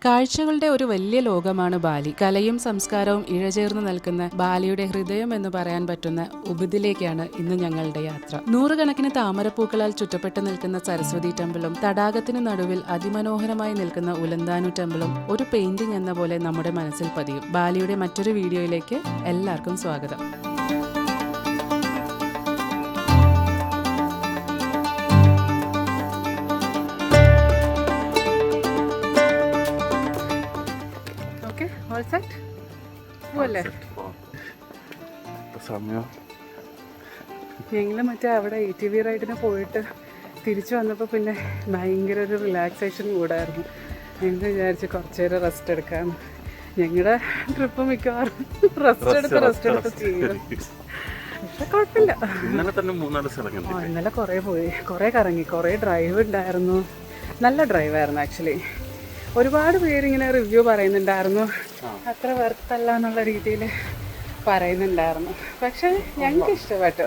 കാഴ്ചകളുടെ ഒരു വലിയ ലോകമാണ് ബാലി. കലയും സംസ്കാരവും ഇഴചേർന്ന് നിൽക്കുന്ന ബാലിയുടെ ഹൃദയം എന്ന് പറയാൻ പറ്റുന്ന ഉബുദിലേക്കാണ് ഇന്ന് ഞങ്ങളുടെ യാത്ര. നൂറുകണക്കിന് താമരപ്പൂക്കളാൽ ചുറ്റപ്പെട്ട് നിൽക്കുന്ന സരസ്വതി ടെമ്പിളും തടാകത്തിനു നടുവിൽ അതിമനോഹരമായി നിൽക്കുന്ന ഉലന്താനു ടെമ്പിളും ഒരു പെയിന്റിംഗ് എന്ന പോലെ നമ്മുടെ മനസ്സിൽ പതിയും. ബാലിയുടെ മറ്റൊരു വീഡിയോയിലേക്ക് എല്ലാവർക്കും സ്വാഗതം. ഞങ്ങൾ മറ്റേ അവിടെ ATV റൈഡിന് പോയിട്ട് തിരിച്ചു വന്നപ്പോൾ പിന്നെ ഭയങ്കര ഒരു റിലാക്സേഷൻ കൂടായിരുന്നു. ഞങ്ങൾ വിചാരിച്ച് കുറച്ച് നേരം റെസ്റ്റ് എടുക്കാം. ഞങ്ങളുടെ ട്രിപ്പ് മിക്കവാറും റെസ്റ്റ് എടുത്ത് ചെയ്യും. പക്ഷെ കുഴപ്പമില്ല. ഇന്നലെ കുറേ പോയി, കുറേ കറങ്ങി, കുറേ ഡ്രൈവ് ഉണ്ടായിരുന്നു. നല്ല ഡ്രൈവായിരുന്നു ആക്ച്വലി. ഒരുപാട് പേരിങ്ങനെ റിവ്യൂ പറയുന്നുണ്ടായിരുന്നു, അത്ര വെർത്തല്ല എന്നുള്ള രീതിയിൽ പറയുന്നുണ്ടായിരുന്നു. പക്ഷേ ഞങ്ങൾക്ക് ഇഷ്ടപ്പെട്ടു.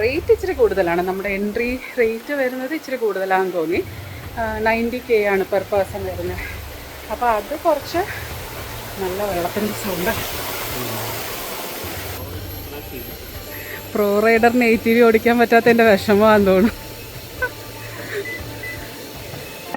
റേറ്റ് ഇച്ചിരി കൂടുതലാണ്, നമ്മുടെ എൻട്രി റേറ്റ് വരുന്നത് ഇച്ചിരി കൂടുതലാണെന്ന് തോന്നി. 90K ആണ് പെർ പേഴ്സൺ വരുന്നത്. അപ്പോൾ അത് കുറച്ച് നല്ല വെള്ളത്തിൻ്റെ സൗണ്ട്. പ്രോ റൈഡറിന് ATV ഓടിക്കാൻ പറ്റാത്തതിൻ്റെ വിഷമമാണെന്ന് തോന്നുന്നു.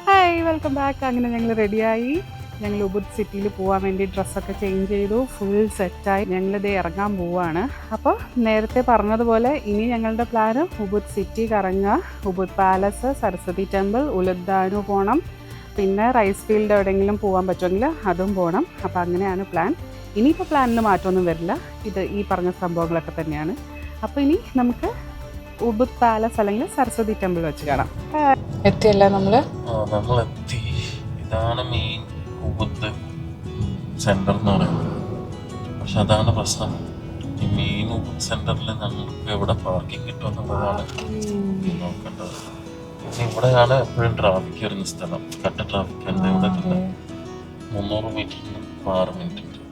Hi, welcome back. അങ്ങനെ ഞങ്ങൾ റെഡിയായി. ഞങ്ങൾ ഉബുദ് സിറ്റിയിൽ പോകാൻ വേണ്ടി ഡ്രസ്സൊക്കെ ചേഞ്ച് ചെയ്തു, ഫുൾ സെറ്റായി. ഞങ്ങളിത് ഇറങ്ങാൻ പോവാണ്. അപ്പോൾ നേരത്തെ പറഞ്ഞതുപോലെ ഇനി ഞങ്ങളുടെ പ്ലാന് ഉബുദ് സിറ്റി കറങ്ങുക, Ubud palace, Saraswati temple, Ulun Danu പോകണം, പിന്നെ റൈസ് ഫീൽഡ് എവിടെയെങ്കിലും പോകാൻ പറ്റുമെങ്കിൽ അതും പോകണം. അപ്പോൾ അങ്ങനെയാണ് പ്ലാൻ. ഇനിയിപ്പോൾ പ്ലാനിന് മാറ്റമൊന്നും വരില്ല, ഇത് ഈ പറഞ്ഞ സംഭവങ്ങളൊക്കെ തന്നെയാണ്. അപ്പോൾ ഇനി നമുക്ക് ഉബുദ് പാലസ് അല്ലെങ്കിൽ സരസ്വതി ടെമ്പിൾ വെച്ച് കാണാം. എത്തിയല്ല നമ്മളെത്തി. ഇതാണ് മെയിൻ ഉബുദ് സെന്റർ എന്ന് പറയുന്നത്. പക്ഷെ അതാണ് പ്രശ്നം, ഈ മെയിൻ ഉബുദ് സെന്ററിൽ നമുക്ക് എവിടെ പാർക്കിംഗ് കിട്ടുമെന്നുള്ളതാണ് നോക്കേണ്ടത്. പിന്നെ ഇവിടെയാണ് എപ്പോഴും ട്രാഫിക് വരുന്ന സ്ഥലം. കട്ട ട്രാഫിക് ആണ് ഇവിടെ. 300 മീറ്ററിന് 6 മിനിറ്റ്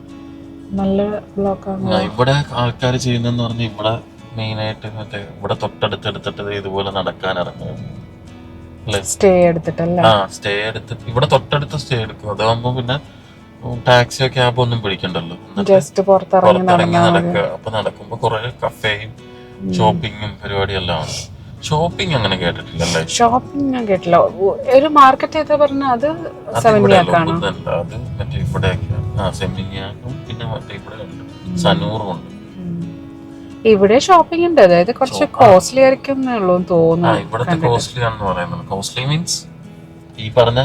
നല്ല ബ്ലോക്കാണ്. ഇവിടെ ആൾക്കാർ ചെയ്യുന്നതെന്ന് പറഞ്ഞാൽ ഇവിടെ മെയിനായിട്ട് മറ്റേ ഇവിടെ തൊട്ടടുത്തെടുത്തിട്ട് ഇതുപോലെ നടക്കാൻ ഇറങ്ങും. സ്റ്റേ എടുത്തിട്ട് ഇവിടെ തൊട്ടടുത്ത് സ്റ്റേ എടുക്കും. അതാകുമ്പോ പിന്നെ ടാക്സിയോ ക്യാബോ ഒന്നും പിടിക്കണ്ടല്ലോ, പുറത്തിറങ്ങി നടക്കുക. അപ്പൊ നടക്കുമ്പോ കുറെ കഫേയും ഷോപ്പിങ്ങും പരിപാടിയെല്ലാം ആണ്. ഷോപ്പിംഗ് അങ്ങനെ കേട്ടിട്ടില്ലല്ലേ? ഷോപ്പിംഗ് ഞാൻ കേട്ടില്ല. ഒരു മാർക്കറ്റ് ഏതാ പറഞ്ഞ അത് അത് മറ്റേ ഇവിടെയൊക്കെയാണ്. സെമിനിയാക്കും പിന്നെ മറ്റേ ഇവിടെ ഉണ്ട്, സനൂറും ഉണ്ട്. ഇവിടെ ഷോപ്പിംഗ് ഉണ്ട്, അതായത് കുറച്ച് കോസ്റ്റ്ലി ആയിരിക്കും തോന്നുന്നു. ഇവിടത്തെ കോസ്റ്റ്ലി ആണെന്ന് പറയുന്നത്. കോസ്റ്റ്ലി മീൻസ് ഈ പറഞ്ഞ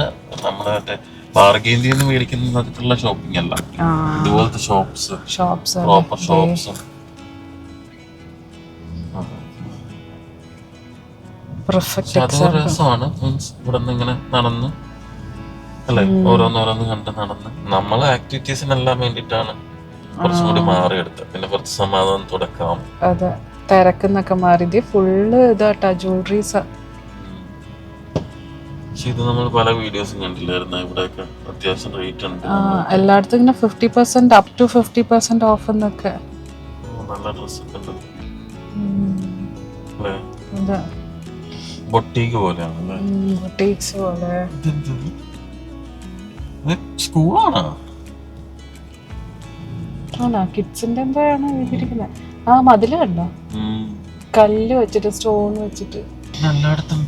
നമ്മുടെ ബാർഗെയിനിൽ നിന്ന് മേടിക്കുന്നതിലുള്ള ഷോപ്പിംഗ് അല്ല, ഇതുപോലത്തെ ഷോപ്സ് പ്രോപ്പർ ഷോപ്സ്. അതൊരു രസമാണ്. മീൻസ് ഇവിടെ നിന്ന് ഇങ്ങനെ നടന്ന് അല്ലെ ഓരോന്നോരോന്ന് കണ്ട് നടന്ന് നമ്മളെ ആക്ടിവിറ്റീസിനെല്ലാം വേണ്ടിയിട്ടാണ് കുറച്ചും കൂടി മാറിയെടുത്ത്. പിന്നെ കുറച്ച് സമാധാനം തുടക്കാം. അതെ, തിരക്കുന്നൊക്കെ മാറി ഫുള്ള് ഇതാട്ടാ ജ്വല്ലറീസ്. ഇത് നമ്മൾ പല വീഡിയോസും കണ്ടില്ലായിരുന്നു. ഇവിടെയൊക്കെ അത്യാവശ്യം റേറ്റ് ഉണ്ട്. എല്ലായിടത്തും ഇങ്ങനെ 50% അപ് ടു 50% ഓഫ് എന്നൊക്കെ. നല്ല ഡ്രസ്സൊക്കെ ഉണ്ട്. ബൊട്ടീക്ക് പോലെയാണ്. ബൊട്ടീക്സ് പോലെ. സ്കൂളാണോ? കിഡ്സിന്റെ എന്താണ് എഴുതിയിരിക്കുന്നത്? ആ മതില് കണ്ടോ, കല്ല് വെച്ചിട്ട് സ്റ്റോൺ വെച്ചിട്ട്. എല്ലായിടത്തും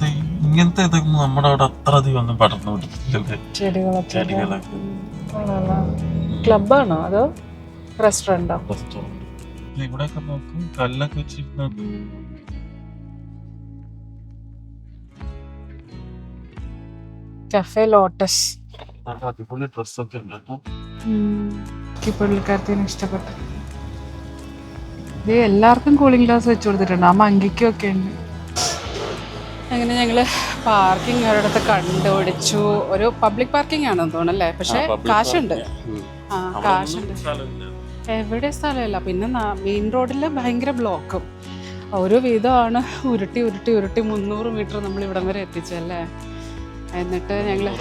ഇങ്ങനത്തെ നമ്മുടെ അവിടെ അത്ര അധികം ഒന്നും പടർന്നു പിടിച്ചില്ലേ ചെടികളൊക്കെ. ക്ലബാണോ അതോ റെസ്റ്റോറന്റോ? ഇവിടെയൊക്കെ നോക്കും കല്ലൊക്കെ വെച്ചിരുന്നത്. Cafe lotus. അടിപൊളി ഡ്രസ്സൊക്കെ ഉണ്ട്. പുള്ളിക്കാരത്തിന് ഇഷ്ടപ്പെട്ടു. ഇത് എല്ലാവർക്കും കൂളിംഗ് ഗ്ലാസ് വെച്ച് കൊടുത്തിട്ടുണ്ട്, ആ മങ്കിക്കും ഒക്കെ ഉണ്ട്. അങ്ങനെ ഞങ്ങള് പാർക്കിംഗ് ഒരിടത്ത് കണ്ടുപിടിച്ചു. ഒരു പബ്ലിക് പാർക്കിംഗ് ആണെന്ന് തോന്നുന്നല്ലേ, പക്ഷെ കാശുണ്ട്. കാശുണ്ട്. എവിടെ സ്ഥലമില്ല. പിന്നെ മെയിൻ റോഡിൽ ഭയങ്കര ബ്ലോക്കും. ഒരു വിധമാണ് ഉരുട്ടി 300 മീറ്റർ നമ്മൾ ഇവിടം വരെ എത്തിച്ചല്ലേ. എന്നിട്ട് ഞങ്ങള്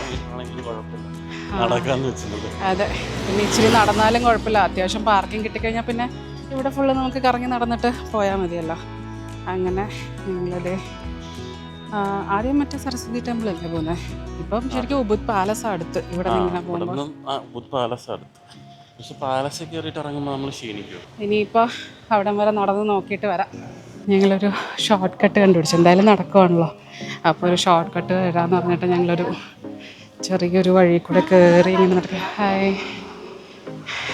അതെ, പിന്നെ ഇച്ചിരി നടന്നാലും കുഴപ്പമില്ല. അത്യാവശ്യം പാർക്കിംഗ് കിട്ടിക്കഴിഞ്ഞാൽ പിന്നെ ഇവിടെ ഫുള്ള് നമുക്ക് കറങ്ങി നടന്നിട്ട് പോയാൽ മതിയല്ലോ. അങ്ങനെ ഞങ്ങളത് ആദ്യം മറ്റേ സരസ്വതി ടെമ്പിൾ അല്ലേ പോകുന്നത്. ഇപ്പം ശരിക്കും ഉബുദ് പാലസ് അടുത്ത് ഇവിടെ ഇങ്ങനെ പോകുമ്പോൾ പാലസ് അടുത്ത്. പക്ഷെ പാലസ് കയറിയിട്ട് ഇറങ്ങുമ്പോൾ നമ്മൾ ക്ഷീണിക്കും. ഇനിയിപ്പോൾ അവിടം വരെ നടന്ന് നോക്കിയിട്ട് വരാം. ഞങ്ങളൊരു ഷോർട്ട് കട്ട് കണ്ടുപിടിച്ചു. എന്തായാലും നടക്കുവാണല്ലോ, അപ്പോൾ ഒരു ഷോർട്ട് കട്ട് വരാമെന്ന് പറഞ്ഞിട്ട് ഞങ്ങളൊരു ചെറിയൊരു വഴി കൂടെ കയറി ഇങ്ങനെ നടക്കുക.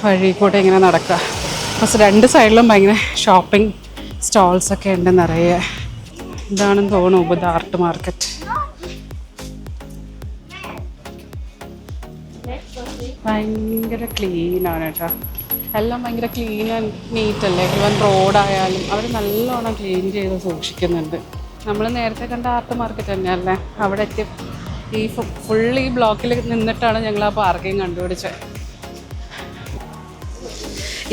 വഴി കൂടെ ഇങ്ങനെ നടക്കുക. പക്ഷെ രണ്ട് സൈഡിലും ഭയങ്കര ഷോപ്പിംഗ് സ്റ്റോൾസൊക്കെ ഉണ്ട് നിറയെ. ഇതാണെന്ന് തോന്നുന്നു ഉബുദ് ആർട്ട് മാർക്കറ്റ്. ഭയങ്കര ക്ലീനാണ് കേട്ടോ, എല്ലാം ഭയങ്കര ക്ലീൻ ആൻഡ് നീറ്റ് അല്ലേ. ഈവൻ റോഡായാലും അവർ നല്ലോണം ക്ലീൻ ചെയ്ത് സൂക്ഷിക്കുന്നുണ്ട്. നമ്മൾ നേരത്തെ കണ്ട ആർട്ട് മാർക്കറ്റ് തന്നെയല്ലേ, അവിടെ എത്തി ഈ ഫുൾ ഈ ബ്ലോക്കിൽ നിന്നിട്ടാണ് ഞങ്ങൾ ആ പാർക്കിംഗ് കണ്ടുപിടിച്ചത്.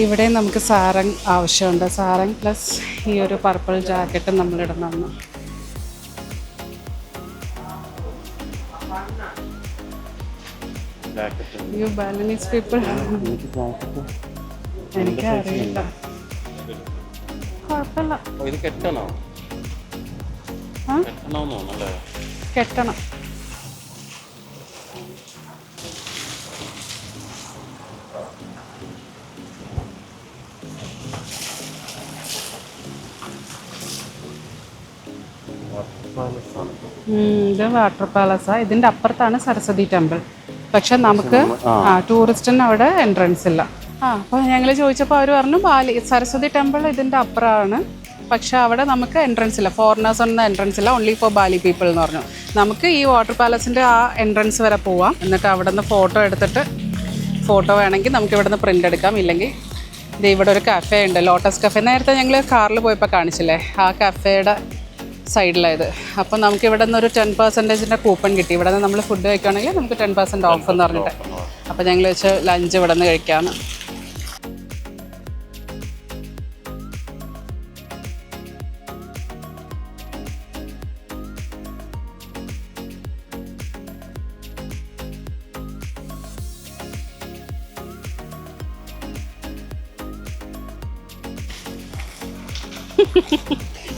ഇവിടെ നമുക്ക് സാരംഗ് ആവശ്യമുണ്ട്. സാരംഗ് പ്ലസ് ഈ ഒരു പർപ്പിൾ ജാക്കറ്റും നമ്മളിടുന്നു. യു ബാലനീസ് പീപ്പിൾ എനിക്കറിയില്ല, കുഴപ്പമില്ല. കെട്ടണം. ഇത് വാട്ടർ പാലസാ. ഇതിൻ്റെ അപ്പുറത്താണ് സരസ്വതി ടെമ്പിൾ. പക്ഷെ നമുക്ക് ടൂറിസ്റ്റിന് അവിടെ എൻട്രൻസ് ഇല്ല. അപ്പോൾ ഞങ്ങൾ ചോദിച്ചപ്പോൾ അവർ പറഞ്ഞു സരസ്വതി ടെമ്പിൾ ഇതിൻ്റെ അപ്പുറമാണ്, പക്ഷെ അവിടെ നമുക്ക് എൻട്രൻസ് ഇല്ല, ഫോറിനേഴ്സ് ഒന്നും എൻട്രൻസ് ഇല്ല, ഓൺലി ഫോർ ബാലി പീപ്പിൾ എന്ന് പറഞ്ഞു. നമുക്ക് ഈ വാട്ടർ പാലസിൻ്റെ ആ എൻട്രൻസ് വരെ പോവാം. എന്നിട്ട് അവിടെ നിന്ന് ഫോട്ടോ എടുത്തിട്ട്, ഫോട്ടോ വേണമെങ്കിൽ നമുക്ക് ഇവിടെ നിന്ന് പ്രിൻ്റ് എടുക്കാം. ഇല്ലെങ്കിൽ ഇത് ഇവിടെ ഒരു കഫേ ഉണ്ട്, ലോട്ടസ് കഫേ. നേരത്തെ ഞങ്ങൾ കാറിൽ പോയപ്പോൾ കാണിച്ചില്ലേ, ആ കഫേയുടെ സൈഡിലായത്. അപ്പോൾ നമുക്ക് ഇവിടെ നിന്ന് ഒരു 10% കൂപ്പൺ കിട്ടി. ഇവിടെ നിന്ന് നമ്മൾ ഫുഡ് കഴിക്കുകയാണെങ്കിൽ നമുക്ക് 10% ഓഫ് എന്ന് പറഞ്ഞിട്ട്. അപ്പോൾ ഞങ്ങൾ വെച്ച് ലഞ്ച് ഇവിടെ നിന്ന് കഴിക്കാമെന്ന്.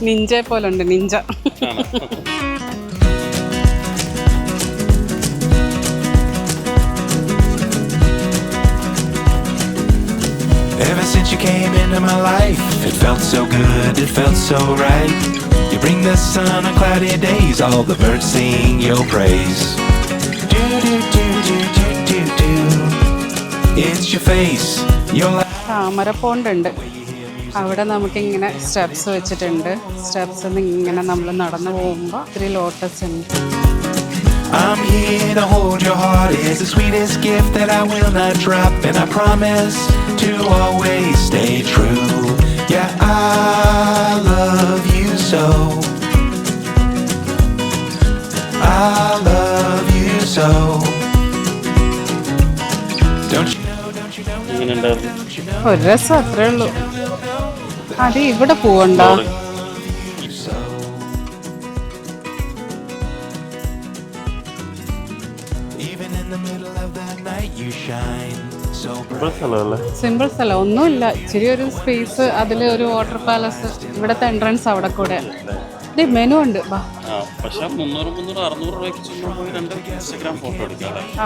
നിഞ്ചയെ പോലെ ഉണ്ട്, Ninja. Ever since you came into my life, it felt so good, it felt so right. You bring the sun on cloudy days, all the birds sing your praise. Do do do do do do do. It's your face, your life. താമരപ്പോണ്ടുണ്ട് അവിടെ. നമുക്കിങ്ങനെ steps വെച്ചിട്ടുണ്ട്. Steps ഇങ്ങനെ നമ്മൾ നടന്നു പോകുമ്പോൾ ഇത്തിരി lotus ഉണ്ട്. I'm here to hold your heart. It's the sweetest gift that I will not drop, and I promise to always stay true. Yeah, I love you so. I love you so. Don't you know, don't you know, don't you know. ഒരു രസം അത്രേ ഉള്ളൂ. അത് ഇവിടെ പോവണ്ടോ? Simple സ്ഥലം ഒന്നുമില്ല, ഇച്ചിരി ഒരു സ്പേസ്, അതിൽ ഒരു വാട്ടർ പാലസ്, ഇവിടുത്തെ എൻട്രൻസ് അവിടെ കൂടെ. ഇത് മെനു ഉണ്ട്.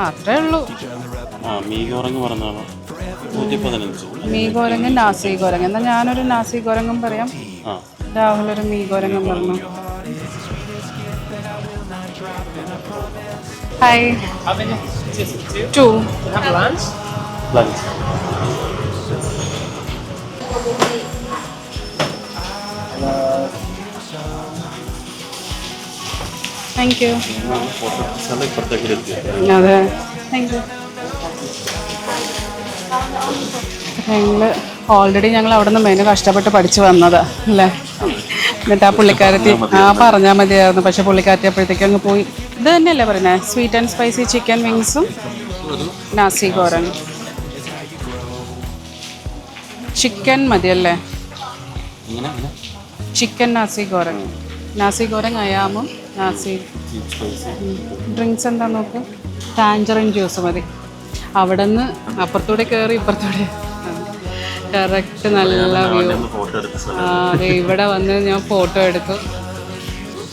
അത്രേ ഉള്ളൂ. മീ ഗോരങ്ങും നാസി ഗോരങ്ങ്. എന്നാൽ ഞാനൊരു നാസി ഗോരങ്ങും പറയാം, രാഹുൽ ഒരു മീ ഗോരങ്ങും പറഞ്ഞു. ഹായ്. 2 thank you. അതെ, താങ്ക് യു. ഞങ്ങൾ അവിടെ നിന്ന് മെനു കഷ്ടപ്പെട്ട് പഠിച്ചു വന്നത് അല്ലേ. എന്നിട്ട് ആ പുള്ളിക്കാരത്തി പറഞ്ഞാൽ മതിയായിരുന്നു, പക്ഷെ പുള്ളിക്കാരത്തി അപ്പോഴത്തേക്കും അങ്ങ് പോയി. ഇത് തന്നെയല്ലേ പറയുന്നത്, സ്വീറ്റ് ആൻഡ് സ്പൈസി ചിക്കൻ വിങ്സും നാസി ഗോരങ്. ചിക്കൻ മതിയല്ലേ, chicken nasi goreng. Nasi goreng അയാമും നാസി. ഡ്രിങ്ക്സ് എന്താ നോക്ക്, ടാഞ്ചറിൻ ജ്യൂസ് മതി. അവിടെ നിന്ന് അപ്പുറത്തൂടെ കയറി ഇപ്പുറത്തൂടെ കറക്റ്റ് നല്ല വ്യൂ. അതെ, ഇവിടെ വന്ന് ഞാൻ ഫോട്ടോ എടുത്തു.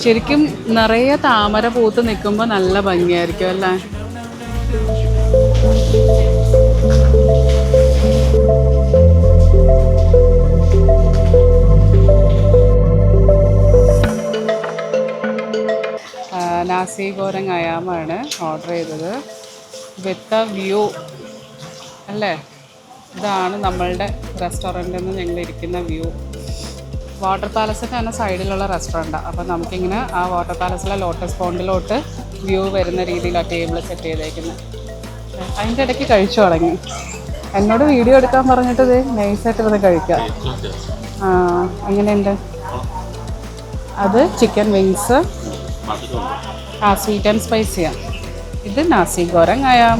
ശരിക്കും നിറയെ താമര പൂത്ത് നിൽക്കുമ്പോൾ നല്ല ഭംഗിയായിരിക്കും അല്ലേ? നാസി ഗോരങ് അയാമാണ് ഓർഡർ ചെയ്തത് വിത്ത് വ്യൂ അല്ലേ? ഇതാണ് നമ്മളുടെ റെസ്റ്റോറൻറ്റിൽ നിന്ന് ഞങ്ങൾ ഇരിക്കുന്ന വ്യൂ. വാട്ടർ പാലസിൻ്റെ തന്നെ സൈഡിലുള്ള റെസ്റ്റോറൻറ്റാണ്. അപ്പോൾ നമുക്കിങ്ങനെ ആ വാട്ടർ പാലസിലെ ലോട്ടസ് പോണ്ടിലോട്ട് വ്യൂ വരുന്ന രീതിയിലാണ് ടേബിൾ സെറ്റ് ചെയ്തേക്കുന്നത്. അതിൻ്റെ ഇടയ്ക്ക് കഴിച്ചു തുടങ്ങി. എന്നോട് വീഡിയോ എടുക്കാൻ പറഞ്ഞിട്ട് ഇത് നൈസായിട്ട് വന്ന് കഴിക്കാം. എങ്ങനെയുണ്ട്? അത് ചിക്കൻ വിങ്സ്, സ്വീറ്റ് ആൻഡ് സ്പൈസിയാണ്. ഇത് നാസി ഗോരങ് അയാം.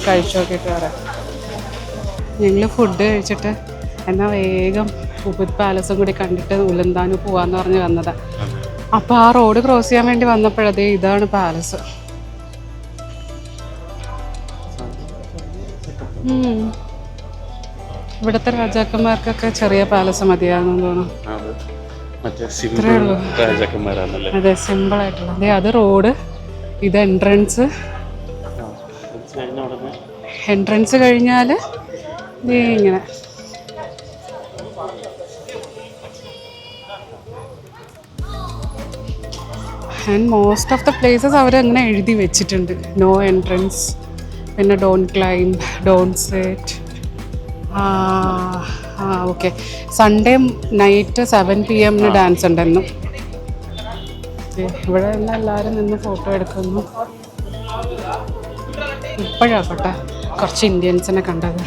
കഴിച്ചു നോക്കിയിട്ട് വരാം. ഞങ്ങൾ ഫുഡ് കഴിച്ചിട്ട് എന്നാൽ വേഗം ഉബുദ് പാലസും കൂടി കണ്ടിട്ട് ഉലന്താനു പോവാന്ന് പറഞ്ഞ് വന്നതാണ്. അപ്പോൾ ആ റോഡ് ക്രോസ് ചെയ്യാൻ വേണ്ടി വന്നപ്പോഴതേ ഇതാണ് പാലസ്. ഇവിടുത്തെ രാജാക്കന്മാർക്കൊക്കെ ചെറിയ പാലസ് മതിയാണെന്ന് തോന്നുന്നു. ഇത്രേ ഉള്ളൂ. അതെ, സിമ്പിളായിട്ടുള്ള. അതെ, അത് റോഡ്, ഇത് എൻട്രൻസ്. എൻട്രൻസ് കഴിഞ്ഞാൽ ഇങ്ങനെ and most of the places അവരങ്ങനെ എഴുതി വെച്ചിട്ടുണ്ട്. നോ എൻട്രൻസ്, പിന്നെ don't climb, don't set. Okay. Sunday night 7 PM dance ഉണ്ടെന്നും. ഇവിടെ നിന്ന് എല്ലാവരും നിന്ന് ഫോട്ടോ എടുക്കുന്നു. ഇപ്പോഴാക്കട്ടെ കുറച്ച് ഇന്ത്യൻസിനെ കണ്ടത്.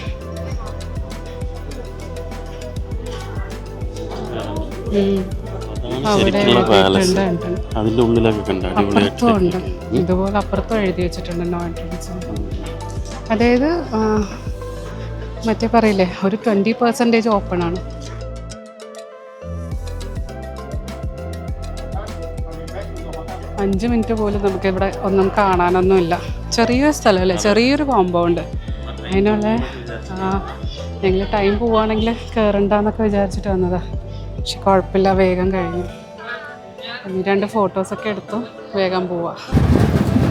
അവിടെ അപ്പുറത്തും ഉണ്ട്, ഇതുപോലെ അപ്പുറത്തും എഴുതി വെച്ചിട്ടുണ്ട് നോ എൻട്രൻസ്. അതായത് മറ്റേ പറയില്ലേ, ഒരു 20% ഓപ്പൺ ആണ്. അഞ്ച് മിനിറ്റ് പോലും നമുക്കിവിടെ ഒന്നും കാണാനൊന്നുമില്ല. ചെറിയൊരു സ്ഥലമല്ലേ, ചെറിയൊരു കോമ്പൗണ്ട്. അതിനുള്ള ഞങ്ങൾ ടൈം പോവുകയാണെങ്കിൽ കയറണ്ടെന്നൊക്കെ വിചാരിച്ചിട്ട് വന്നതാണ്. പക്ഷെ കുഴപ്പമില്ല, വേഗം കഴിഞ്ഞു. 2 ഫോട്ടോസൊക്കെ എടുത്തു വേഗം പോവാം.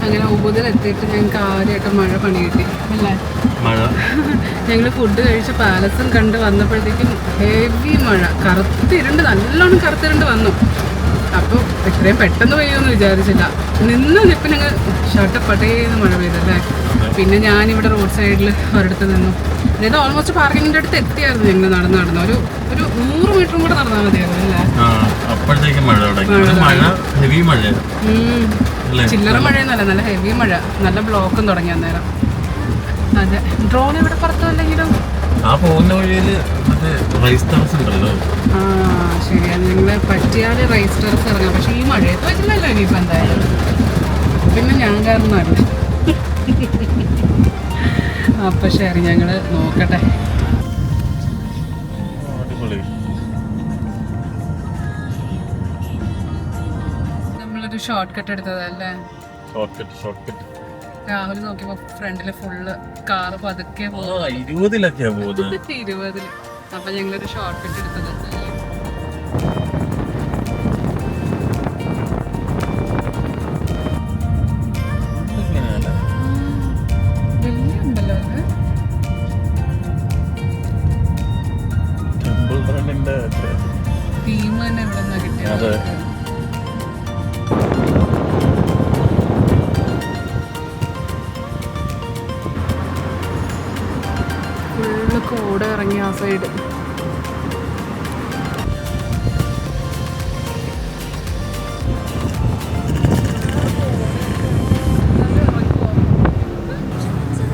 അങ്ങനെ ഉബുദിൽ എത്തിയിട്ട് ഞങ്ങൾക്ക് ആദ്യമായിട്ട് മഴ പണി കിട്ടി അല്ലേ? ഞങ്ങൾ ഫുഡ് കഴിച്ച് പാലസും കണ്ട് വന്നപ്പോഴത്തേക്കും ഹെവി മഴ, കറുത്തിരുണ്ട്, നല്ലോണം കറുത്തിരുണ്ട് വന്നു. അപ്പോൾ ഇത്രയും പെട്ടെന്ന് പെയ്യുമെന്ന് വിചാരിച്ചില്ല. നിപ്പ് ഞങ്ങൾ ഷട്ടപ്പട്ടേന്ന് മഴ പെയ്തല്ലേ. പിന്നെ ഞാനിവിടെ റോഡ് സൈഡിൽ ഒരിടത്ത് നിന്നു. അതായത് ഓൾമോസ്റ്റ് പാർക്കിങ്ങിൻ്റെ അടുത്ത് എത്തിയായിരുന്നു. ഞങ്ങൾ നടന്ന് ഒരു 100 മീറ്ററും കൂടെ നടന്നാൽ മതിയായിരുന്നു അല്ലേ? ചില്ലറ മഴയൊന്നുമല്ല, നല്ല ഹെവി മഴ, നല്ല ബ്ലോക്കും തുടങ്ങി അന്നേരം. അതെ, ഡ്രോൺ ഇവിടെ പുറത്തുമല്ലെങ്കിലും ശരിയാണ്. നിങ്ങൾ പറ്റിയാൽ റൈസ് ടെറസ് ഇറങ്ങാം. പക്ഷെ ഈ മഴയത്ത് വെച്ചില്ലല്ലോ ഇനിയിപ്പോൾ എന്തായാലും. പിന്നെ ഞാൻ കാരണമല്ല. അപ്പം ശരി, ഞങ്ങൾ നോക്കട്ടെ. നമ്മളൊരു ഷോർട്ട് കട്ട് എടുത്തതല്ലേ? രാഹുൽ നോക്കിയപ്പോ ഫ്രണ്ടില് ഫുള്ള് കാറ് പതുക്കെ 20. അപ്പൊ ഞങ്ങളൊരു ഷോർട്ട് കട്ട് എടുത്തത്. വലിയ ഉണ്ടല്ലോ അത്. തീം തന്നെ ഇവിടെ നിന്നാ കിട്ടിയത്. കോട ഇറങ്ങി ആ സൈഡ്.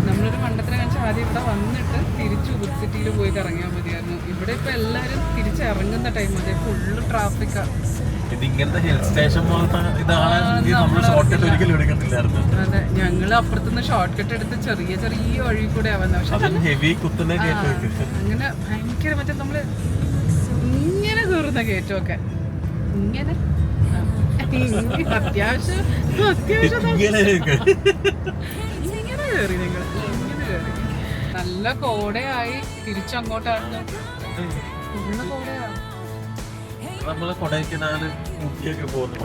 നമ്മളൊരു മണ്ടത്തിനെ കാണിച്ചാൽ ആദ്യം ഇവിടെ വന്നിട്ട് തിരിച്ച് ഉബുദ് സിറ്റിയിൽ പോയി ഇറങ്ങിയാൽ മതിയായിരുന്നു. ഇവിടെ ഇപ്പൊ എല്ലാരും തിരിച്ചിറങ്ങുന്ന ടൈം അതെ, ഫുള്ള് ട്രാഫിക്കാണ്. അതെ, ഞങ്ങൾ അപ്പുറത്തുനിന്ന് ഷോർട്ട് കട്ട് എടുത്ത് ചെറിയ വഴി കൂടെ ആവുന്നത്. പക്ഷെ അങ്ങനെ ഭയങ്കര മറ്റേ നമ്മള് ഇങ്ങനെ കയറുന്ന കയറ്റമൊക്കെ ഇങ്ങനെ അത്യാവശ്യം ഇങ്ങനെ കയറി. ഞങ്ങൾ ഇങ്ങനെ കയറി. നല്ല കോടയായി. തിരിച്ചങ്ങോട്ടാണ് ഫുള്ള് കോടയാണ്. നമ്മള് കൊടൈക്കനാല് ഊട്ടിയൊക്കെ പോകുന്നു.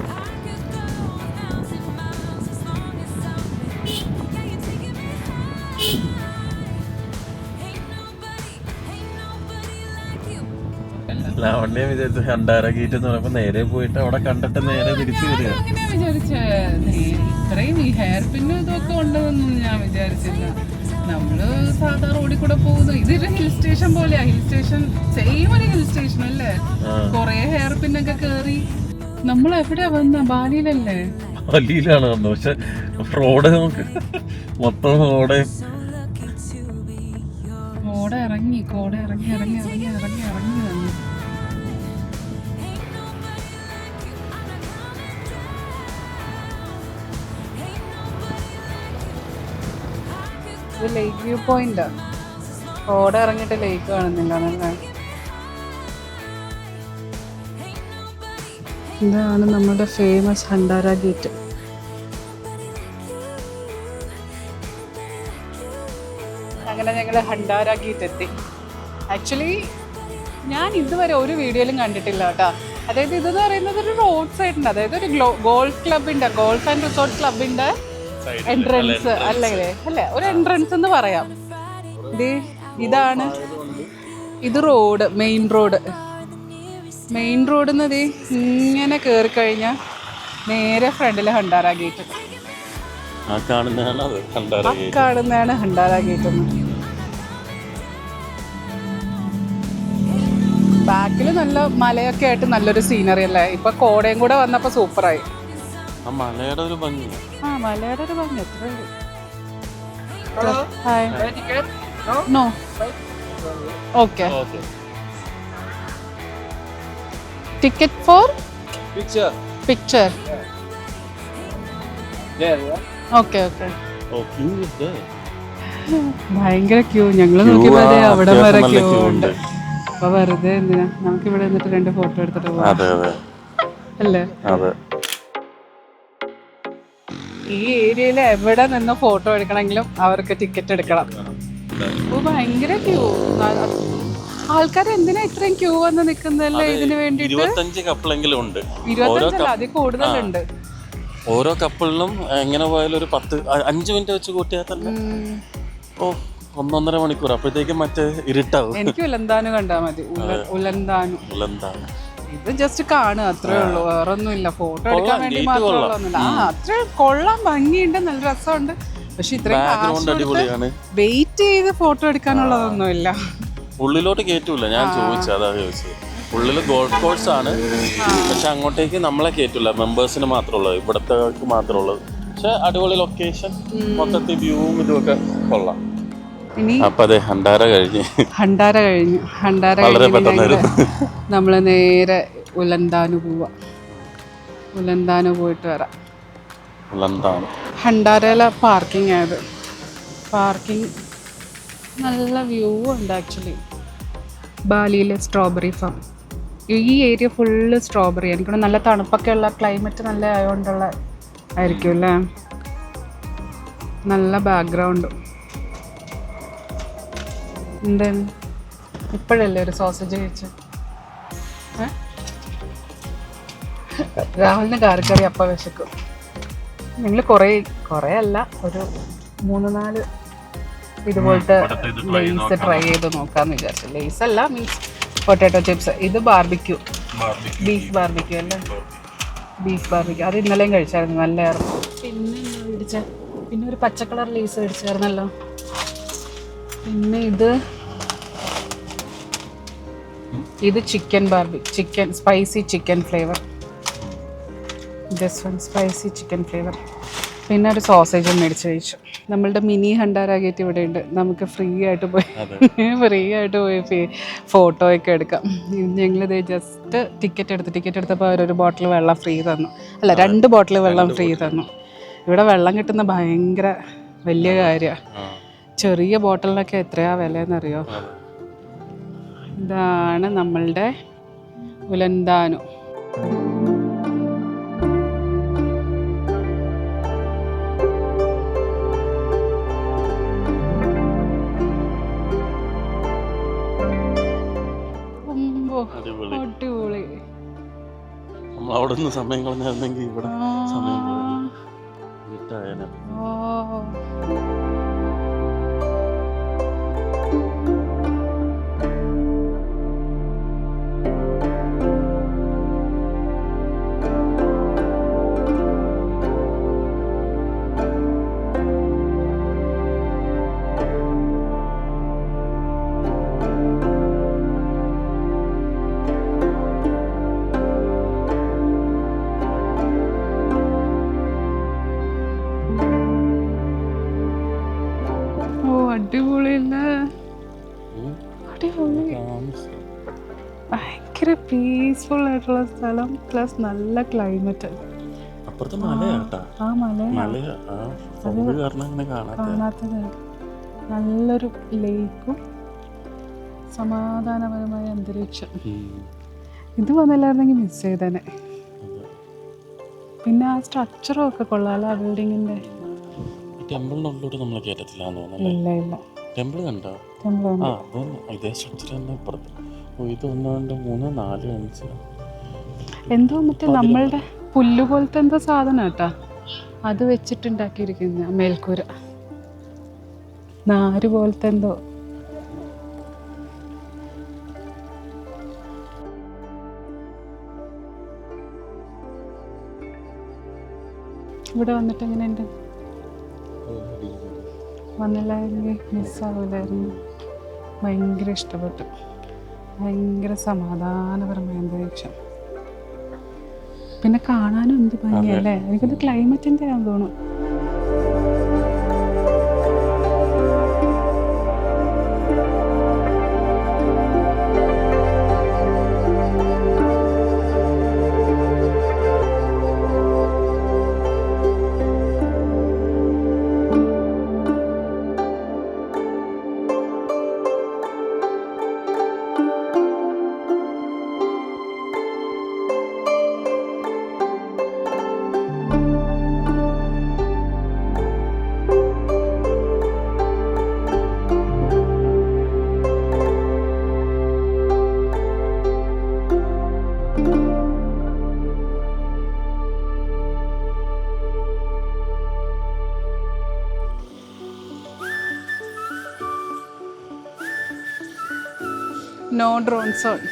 ലാവണ്യ വിചാരിച്ചു ഹണ്ടാര ഗേറ്റ് എന്ന് പറയുമ്പോ നേരെ പോയിട്ട് അവിടെ കണ്ടിട്ട് നേരെ തിരിച്ചു വരിക. അങ്ങനെ വിചാരിച്ചേ, ഇത്രയും ഈ ഹെയർ പിന്നും ഇതൊക്കെ ഉണ്ടെന്നൊന്നും ഞാൻ വിചാരിച്ചില്ല. നമ്മള് സാധാ റോഡിൽ കൂടെ പോകുന്നു. ഇതൊരു ഹിൽ സ്റ്റേഷൻ പോലെയാ. ഹിൽ സ്റ്റേഷൻ സെയിം ഒരു ഹിൽ സ്റ്റേഷൻ അല്ലേ? കൊറേ ഹെയർ പിന്നൊക്കെ കേറി. നമ്മൾ എവിടെയാ വന്ന? ബാലിയിലല്ലേ? ബാലിയിലാണ് വന്നത്. പക്ഷെ റോഡ് നമുക്ക് മൊത്തം റോഡ് ഇറങ്ങി വന്നു. ഇത് ലേക്ക് വ്യൂ പോയിന്റ്. കോട ഇറങ്ങിയിട്ട് ലേക്ക് കാണുന്നില്ല. നല്ല ഇതാണ് നമ്മുടെ ഫേമസ് ഹണ്ടാര ഗേറ്റ്. അങ്ങനെ ഞങ്ങൾ ഹണ്ടാര ഗേറ്റ് എത്തി. ആക്ച്വലി ഞാൻ ഇതുവരെ ഒരു വീഡിയോയിലും കണ്ടിട്ടില്ല കേട്ടോ. അതായത് ഇതെന്ന് പറയുന്നത് ഒരു റോഡ് സൈഡിൻ്റെ, അതായത് ഒരു ഗോൾഫ് ക്ലബിൻ്റെ, ഗോൾഫ് ആൻഡ് റിസോർട്ട് ക്ലബിൻ്റെ എൻട്രൻസ് അല്ലേ? ഒരു എൻട്രൻസ് എന്ന് പറയാം. ഇതാണ് ഇത് റോഡ്, മെയിൻ റോഡ്. മെയിൻ റോഡിൽ നിന്ന് ഇങ്ങനെ കയറി കഴിഞ്ഞാൽ നേരെ ഫ്രണ്ടിൽ ഹണ്ടാര ഗേറ്റ്. കാണുന്നതാണ് ഹണ്ടാര ഗേറ്റ് എന്ന്. ബാക്കിൽ നല്ല മലയൊക്കെ ആയിട്ട് നല്ലൊരു സീനറി അല്ലേ? ഇപ്പൊ കോടയും കൂടെ വന്നപ്പോ സൂപ്പറായി. മലയുടെ ഒരു ഭംഗി. മലയുടെ ഒരു ഭംഗി എത്ര. Hi. No. Okay. Ticket for picture. Okay. ഭയങ്കര ക്യൂ. ഞങ്ങള് നോക്കിയപ്പോ അവിടെ വരെ ക്യൂ ഉണ്ട്. അപ്പൊ വെറുതെ എന്തിനാ, നമുക്ക് ഇവിടെ നിന്നിട്ട് 2 ഫോട്ടോ എടുത്തിട്ട് പോവാം അല്ലേ? ഈ ഏരിയയിൽ എവിടെ നിന്ന് ഫോട്ടോ എടുക്കണമെങ്കിലും അവർക്ക് ടിക്കറ്റ് എടുക്കണം. ഭയങ്കര ക്യൂ. ആൾക്കാർ എന്തിനാ ഇത്രയും ക്യൂ വന്ന് നിൽക്കുന്നല്ലേ ഇതിന് വേണ്ടിട്ട്? 25 കപ്പിളെങ്കിലും ഉണ്ട്. 25 അതിൽ കൂടുതലുണ്ട്. ഓരോ കപ്പിളിനും എങ്ങനെ പോയാലും ഒരു 5 മിനിറ്റ് വെച്ച് കൂട്ടിയാൽ തന്നെ 1.5 മണിക്കൂർ. അപ്പോഴത്തേക്കും മറ്റേ ഇരുട്ടാവും. എനിക്ക് ഉലന്താനു കണ്ടാ മതി. ഉലന്താനു ഇത് ജസ്റ്റ് കാണുക, അത്രേ ഉള്ളൂ. വേറൊന്നുമില്ല. ഫോട്ടോ എടുക്കാൻ വേണ്ടി മാത്രമുള്ളൊന്നുമില്ല. അത്ര കൊള്ളാൻ ഭംഗിയുണ്ട്, നല്ല രസമുണ്ട്. പക്ഷെ ഇത്രയും വെയിറ്റ് ചെയ്ത് ഫോട്ടോ എടുക്കാനുള്ളതൊന്നുമില്ല. ഉള്ളിലോട്ട് കേറ്റൂല. ഞാൻ അതാ ചോദിച്ചത്. ഉള്ളില് ഗോൾഫ് കോഴ്സ് ആണ്, പക്ഷെ അങ്ങോട്ടേക്ക് നമ്മളെ കേറ്റൂല. മെമ്പേഴ്സിന് മാത്രമുള്ളത്, ഇവിടത്തെ മാത്രമുള്ളത്. പക്ഷെ അടിപൊളി ലൊക്കേഷൻ, മൊത്തത്തിൽ വ്യൂവും ഇതുമൊക്കെ കൊള്ളാം. അപ്പൊ അതെ ഹണ്ടാര കഴിഞ്ഞു. നമ്മള് നേരെ ഉലന്താനു പോവാ. ഉലന്താനു പോയിട്ട് വരാം. ഹണ്ടാരയിലെ പാർക്കിംഗ് ആയത്. പാർക്കിംഗ് നല്ല വ്യൂ ഉണ്ട് ആക്ച്വലി. ബാലിയിലെ സ്ട്രോബെറി ഫാം. ഈ ഏരിയ ഫുള്ള് സ്ട്രോബെറി. എനിക്കിവിടെ നല്ല തണുപ്പൊക്കെ ഉള്ള ക്ലൈമറ്റ് നല്ല ആയതുകൊണ്ടുള്ള ആയിരിക്കും അല്ലേ? നല്ല ബാക്ക്ഗ്രൗണ്ട്. എന്താണ് ഇപ്പോഴല്ലേ ഒരു സോസേജ് കഴിച്ച്? രാഹുലിന് കാർക്കറി അപ്പം വിശക്കും. ഞങ്ങൾ കുറേ അല്ല, ഒരു 3-4 ഇതുപോലത്തെ ലേസ് ട്രൈ ചെയ്ത് നോക്കാമെന്ന് വിചാരിച്ചു. ലേസ് അല്ല, മീൻസ് പൊട്ടാറ്റോ ചിപ്സ്. ഇത് ബാർബിക്യൂ, ബീഫ് ബാർബിക്യൂ അല്ലേ? Beef barbecue. അത് ഇന്നലെയും കഴിച്ചായിരുന്നു, നല്ലതായിരുന്നു. പിന്നെ ഒരു പച്ച കളർ ലേസ് കഴിച്ചായിരുന്നല്ലോ. പിന്നെ ഇത് chicken chicken spicy chicken flavour. This one spicy chicken flavour. പിന്നെ ഒരു സോസേജും മേടിച്ച് കഴിച്ചു. നമ്മളുടെ മിനി ഹണ്ടാര ഗേറ്റ് ഇവിടെ ഉണ്ട്. നമുക്ക് ഫ്രീ ആയിട്ട് പോയി ഫോട്ടോ ഒക്കെ എടുക്കാം. ഞങ്ങളിത് ജസ്റ്റ് ടിക്കറ്റ് എടുത്തപ്പോൾ അവരൊരു ബോട്ടിൽ വെള്ളം ഫ്രീ തന്നു. അല്ല, 2 ബോട്ടിൽ വെള്ളം ഫ്രീ തന്നു. ഇവിടെ വെള്ളം കിട്ടുന്ന ഭയങ്കര വലിയ കാര്യമാണ്. ചെറിയ ബോട്ടിലിനൊക്കെ എത്രയാ വിലയെന്നറിയോ? ഇതാണ് നമ്മളുടെ ഉലന്താനു. അടിപൊളി. അവിടെ നിന്ന് സമയം കളഞ്ഞായിരുന്നെങ്കിൽ ഇവിടെ സമയം പോയി ഇരുട്ടായാലും. അടിപൊളിയല്ല, അടിപൊളി. ഭയങ്കര പീസ്ഫുൾ ആയിട്ടുള്ള സ്ഥലം, പ്ലസ് നല്ല ക്ലൈമറ്റ്. അപ്പുറത്ത് മലയാട്ടാ. ആ മല കാണാത്തത്. നല്ലൊരു ലേക്കും സമാധാനപരമായ അന്തരീക്ഷം. ഇത് വന്നില്ലായിരുന്നെങ്കിൽ മിസ് ചെയ്തേനെ. പിന്നെ ആ സ്ട്രക്ചറും ഒക്കെ കൊള്ളാലോ ആ ബിൽഡിങ്ങിന്റെ. ടെമ്പിളിനുള്ളിലോട്ട് നമ്മൾ കേട്ടത്തില്ല. ഇല്ല ടെമ്പിൾ കണ്ടോ? ഇതേ സ്ട്രക്ചർ തന്നെ ഇപ്പുറത്ത്. ഇത് 1 2 3 4 5 എന്തോ മറ്റേ നമ്മളുടെ പുല്ല് പോലത്തെ എന്തോ സാധനം കേട്ടാ, അത് വെച്ചിട്ടുണ്ടാക്കിയിരിക്കുന്ന മേൽക്കൂര, നാര് പോലത്തെ എന്തോ. ഇവിടെ വന്നിട്ട് എങ്ങനെയുണ്ട്? വന്നില്ലായിരുന്നെങ്കിൽ മിസ്സാവില്ലായിരുന്നു. ഭയങ്കര ഇഷ്ടപ്പെട്ടു. ഭയങ്കര സമാധാനപരമായ അന്തരീക്ഷം. പിന്നെ കാണാനും എന്ത് ഭംഗിയല്ലേ. എനിക്കത് ക്ലൈമറ്റിൻ്റെ ആണെന്ന് തോന്നുന്നു. No drone zone.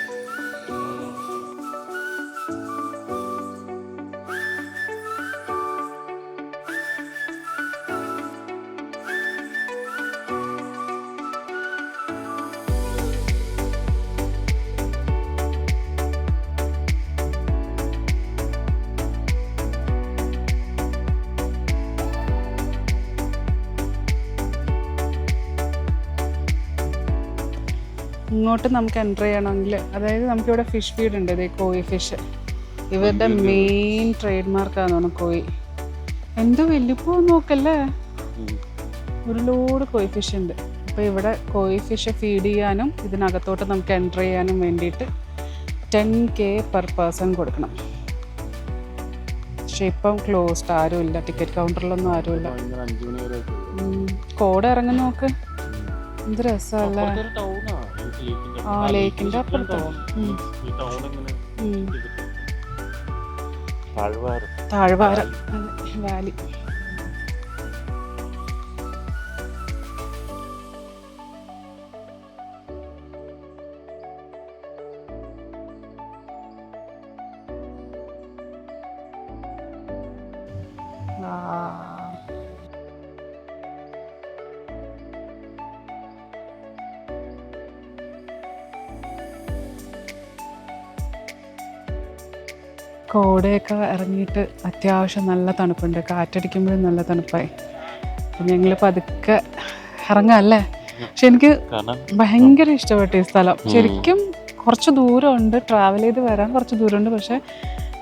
ഇങ്ങോട്ട് നമുക്ക് എൻ്റർ ചെയ്യണമെങ്കിൽ, അതായത് നമുക്കിവിടെ ഫിഷ് ഫീഡ് ഉണ്ട്. ഇതേ കോയി ഫിഷ്, ഇവരുടെ മെയിൻ ട്രേഡ് മാർക്കാന്ന് തോന്നുന്നു കോയി. എന്തോ വലിപ്പോ നോക്കല്ലേ, ഒരു ലോഡ് കോയി ഫിഷ് ഉണ്ട്. അപ്പോൾ ഇവിടെ കോയി ഫിഷ് ഫീഡ് ചെയ്യാനും ഇതിനകത്തോട്ട് നമുക്ക് എൻ്റർ ചെയ്യാനും വേണ്ടിയിട്ട് 10K per person കൊടുക്കണം. പക്ഷെ ഇപ്പം ക്ലോസ്ഡ്, ആരുമില്ല. ടിക്കറ്റ് കൗണ്ടറിലൊന്നും ആരുമില്ല. കോട ഇറങ്ങി നോക്ക്, എന്ത് രസമല്ലേ. ആ ലേക്കിന്റെ അപ്പുറത്ത് താഴ്വാരം വാലി. കോടയൊക്കെ ഇറങ്ങിയിട്ട് അത്യാവശ്യം നല്ല തണുപ്പുണ്ട്. കാറ്റടിക്കുമ്പോഴും നല്ല തണുപ്പായി. ഞങ്ങൾ പതുക്കെ ഇറങ്ങാല്ലേ. പക്ഷെ എനിക്ക് ഭയങ്കര ഇഷ്ടപ്പെട്ടു ഈ സ്ഥലം. ശരിക്കും കുറച്ച് ദൂരമുണ്ട്, ട്രാവൽ ചെയ്ത് വരാൻ കുറച്ച് ദൂരമുണ്ട്. പക്ഷെ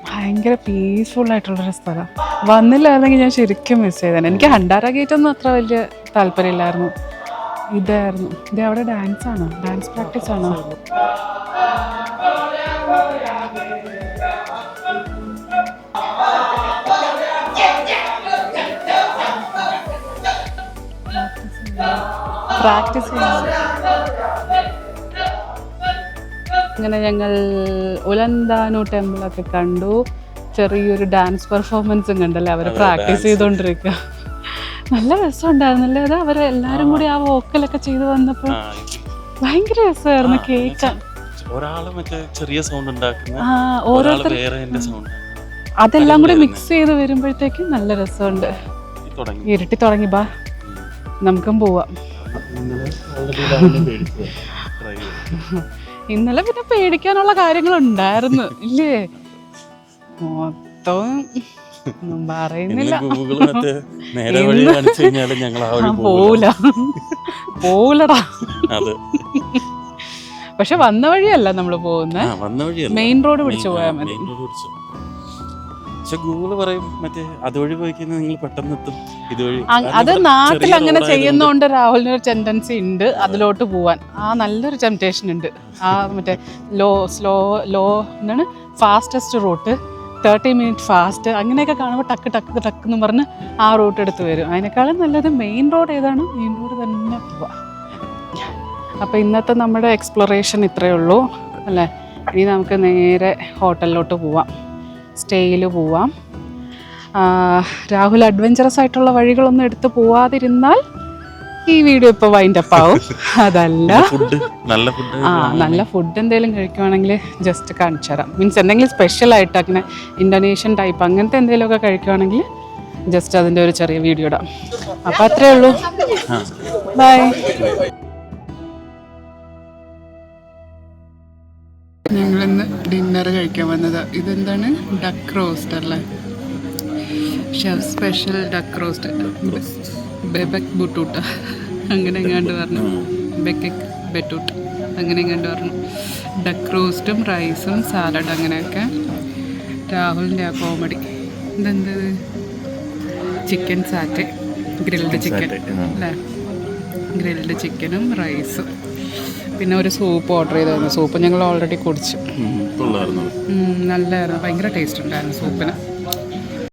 ഭയങ്കര പീസ്ഫുൾ ആയിട്ടുള്ളൊരു സ്ഥലം. വന്നില്ലായിരുന്നെങ്കിൽ ഞാൻ ശരിക്കും മിസ് ചെയ്തേനെ. എനിക്ക് ഹണ്ടാര ഗേറ്റ് ഒന്നും അത്ര വലിയ താല്പര്യമില്ലായിരുന്നു. ഇതായിരുന്നു. ഇത് അവിടെ ഡാൻസ് ആണോ, ഡാൻസ് പ്രാക്ടീസ് ആണോ? പ്രാക്ടീസ് അങ്ങനെ ഞങ്ങൾ ഉലന്താനു ടെമ്പിളൊക്കെ കണ്ടു. ചെറിയൊരു ഡാൻസ് പെർഫോമൻസും കണ്ടല്ലേ, അവർ പ്രാക്ടീസ് ചെയ്തോണ്ടിരിക്കുക. നല്ല രസമുണ്ടായിരുന്നല്ലേ അത്, അവരെല്ലാരും കൂടി ആ വോക്കലൊക്കെ ചെയ്ത് വന്നപ്പോൾ ഭയങ്കര രസമായിരുന്നു കേൾക്കാൻ. ഒരാള് മറ്റേ ചെറിയ സൗണ്ട് ഉണ്ടാക്കുന്ന, ഓരോരുത്തർ അതെല്ലാം കൂടി മിക്സ് ചെയ്ത് വരുമ്പോഴത്തേക്കും നല്ല രസമുണ്ട്. ഇരുട്ടി തുടങ്ങി, ബാ നമുക്കും പോവാം. ഇന്നലെ പിന്നെ പേടിക്കാനുള്ള കാര്യങ്ങളുണ്ടായിരുന്നു ഇല്ലേ, മൊത്തം ഒന്നും പറയുന്നില്ല. പോവൂലടാ. പക്ഷെ വന്ന വഴിയല്ല നമ്മള് പോകുന്നത്, മെയിൻ റോഡ് പിടിച്ചു പോയാൽ മതി. ഗൂഗിള് പറയും മറ്റേ അതുവഴി പോയി കഴിഞ്ഞാൽ നിങ്ങൾ പെട്ടെന്ന് എത്തും, ഇതുവഴി. അത് നാട്ടിൽ അങ്ങനെ ചെയ്യുന്നോണ്ട് രാഹുലിനൊരു ടെൻഡൻസി ഉണ്ട് അതിലോട്ട് പോവാൻ. നല്ലൊരു ടെംപ്റ്റേഷൻ ഉണ്ട്. മറ്റേ എന്താണ് ഫാസ്റ്റസ്റ്റ് റൂട്ട്, 30 മിനിറ്റ് ഫാസ്റ്റ്, അങ്ങനെയൊക്കെ കാണുമ്പോൾ ടക്ക് ടക്ക് ടക്ക് എന്ന് പറഞ്ഞ് ആ റൂട്ട് എടുത്ത് വരും. അതിനേക്കാളും നല്ലത് മെയിൻ റോഡ് ഏതാണ്, മെയിൻ റോഡ് തന്നെ പോവാം. അപ്പോൾ ഇന്നത്തെ നമ്മുടെ എക്സ്പ്ലോറേഷൻ ഇത്രയേ ഉള്ളൂ അല്ലേ. ഇനി നമുക്ക് നേരെ ഹോട്ടലിലോട്ട് പോവാം, സ്റ്റേയിൽ പോവാം. രാഹുൽ അഡ്വഞ്ചറസ് ആയിട്ടുള്ള വഴികളൊന്നും എടുത്ത് പോവാതിരുന്നാൽ ഈ വീഡിയോ ഇപ്പോൾ വൈൻഡ് അപ്പ് ആവും. അതല്ല നല്ല ഫുഡ് എന്തെങ്കിലും കഴിക്കുവാണെങ്കിൽ ജസ്റ്റ് കാണിച്ചു തരാം. മീൻസ് എന്തെങ്കിലും സ്പെഷ്യലായിട്ട് അങ്ങനെ ഇന്തോനേഷ്യൻ ടൈപ്പ് അങ്ങനത്തെ എന്തെങ്കിലുമൊക്കെ കഴിക്കുവാണെങ്കിൽ ജസ്റ്റ് അതിൻ്റെ ഒരു ചെറിയ വീഡിയോ ഇടാം. അപ്പോൾ അത്രയേ ഉള്ളൂ, ബൈ. ഞങ്ങളിന്ന് ഡിന്നർ കഴിക്കാൻ വന്നത്. ഇതെന്താണ്, ഡക്ക് റോസ്റ്റ് അല്ലേ, ഷെഫ് സ്പെഷ്യൽ ഡക്ക് റോസ്റ്റ്, ബെബക് ബുട്ടൂട്ട അങ്ങനെ എങ്ങാണ്ട് പറഞ്ഞു, ബെക്കക് ബെറ്റൂട്ട് അങ്ങനെ എങ്ങാണ്ട് പറഞ്ഞു. ഡക്ക് റോസ്റ്റും റൈസും സാലഡ് അങ്ങനെയൊക്കെ. രാഹുലിൻ്റെ ആ കോമഡി. ഇതെന്തത്, ചിക്കൻ സാറ്റെ, ഗ്രിൽഡ് ചിക്കൻ അല്ലേ, ഗ്രിൽഡ് ചിക്കനും റൈസും. പിന്നെ ഒരു സൂപ്പ് ഓർഡർ ചെയ്തായിരുന്നു. സൂപ്പ് ഞങ്ങൾ ഓൾറെഡി കുടിച്ചു, നല്ലായിരുന്നു, ഭയങ്കര ടേസ്റ്റ് ഉണ്ടായിരുന്നു സൂപ്പിന്.